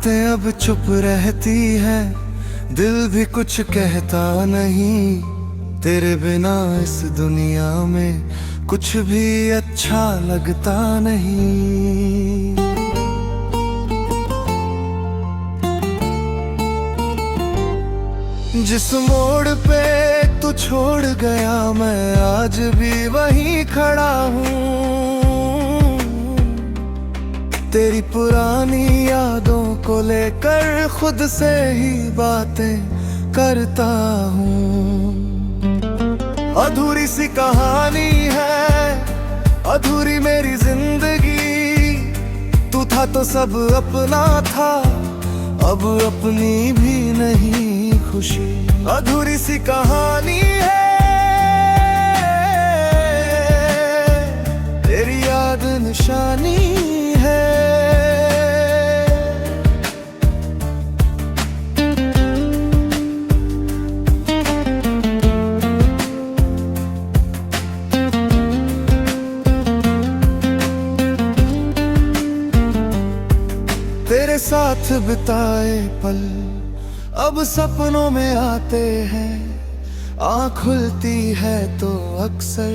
बातें अब चुप रहती है, दिल भी कुछ कहता नहीं। तेरे बिना इस दुनिया में कुछ भी अच्छा लगता नहीं। जिस मोड़ पे तू छोड़ गया, मैं आज भी वहीं खड़ा हूँ। तेरी पुरानी यादों को लेकर खुद से ही बातें करता हूँ। अधूरी सी कहानी है, अधूरी मेरी जिंदगी। तू था तो सब अपना था, अब अपनी भी नहीं खुशी। अधूरी सी कहानी है, तेरी याद निशानी है। तेरे साथ बिताए पल अब सपनों में आते हैं। आँख खुलती है तो अक्सर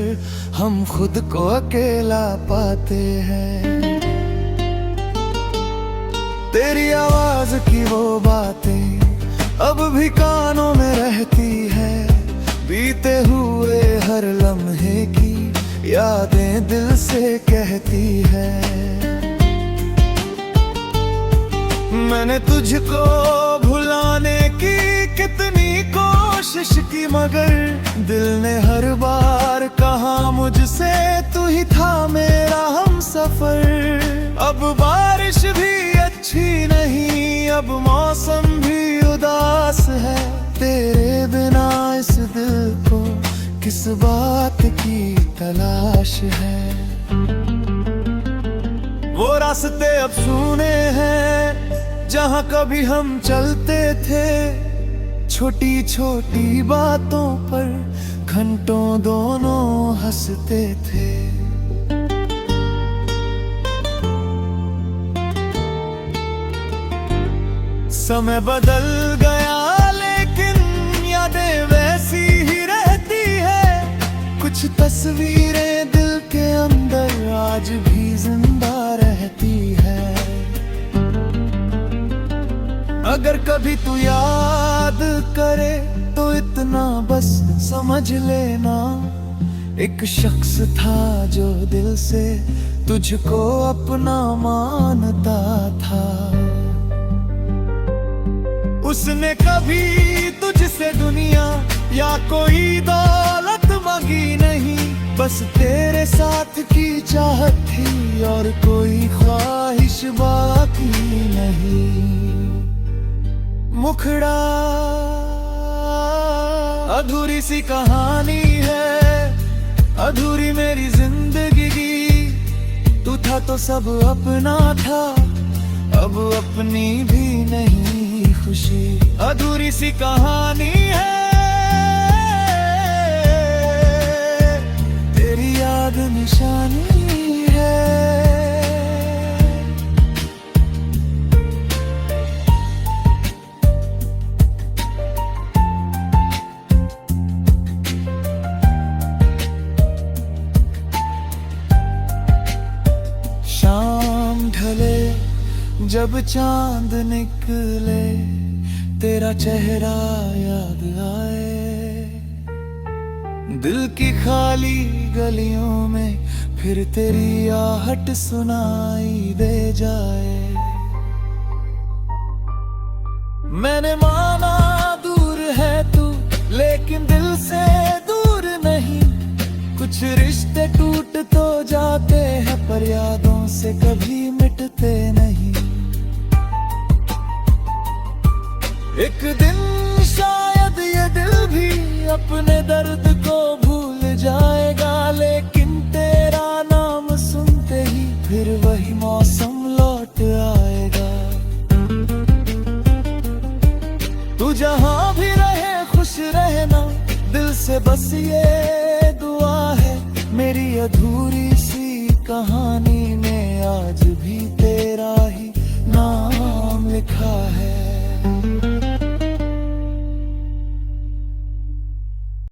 हम खुद को अकेला पाते हैं। तेरी आवाज की वो बातें अब भी कानों में रहती है। बीते हुए हर लम्हे की यादें दिल से कहती है। मैंने तुझको भुलाने की कितनी कोशिश की, मगर दिल ने हर बार कहा मुझसे तू ही था मेरा हमसफर। अब बारिश भी अच्छी नहीं, अब मौसम भी उदास है। तेरे बिना इस दिल को किस बात की तलाश है। वो रास्ते अब सूने हैं जहाँ कभी हम चलते थे। छोटी छोटी बातों पर घंटों दोनों हंसते थे। समय बदल गया लेकिन यादें वैसी ही रहती है। कुछ तस्वीरें दिल के अंदर आज भी जिंदा रहती है। अगर कभी तू याद करे तो इतना बस समझ लेना, एक शख्स था जो दिल से तुझको अपना मानता था। उसने कभी तुझसे दुनिया या कोई दौलत मांगी नहीं, बस तेरे साथ की चाहत थी और कोई ख्वाहिश बाकी नहीं। मुखड़ा अधूरी सी कहानी है, अधूरी मेरी जिंदगी। तू था तो सब अपना था, अब अपनी भी नहीं खुशी। अधूरी सी कहानी है, तेरी याद निशानी है। जब चांद निकले तेरा चेहरा याद आए। दिल की खाली गलियों में फिर तेरी आहट सुनाई दे जाए। मैंने माना दूर है तू, लेकिन दिल से दूर नहीं। कुछ रिश्ते टूट तो जाते हैं पर यादों से कभी मिटते नहीं। एक दिन शायद ये दिल भी अपने दर्द को भूल जाएगा, लेकिन तेरा नाम सुनते ही फिर वही मौसम लौट आएगा। तू जहाँ भी रहे खुश रहना, दिल से बस ये दुआ है। मेरी अधूरी सी कहानी में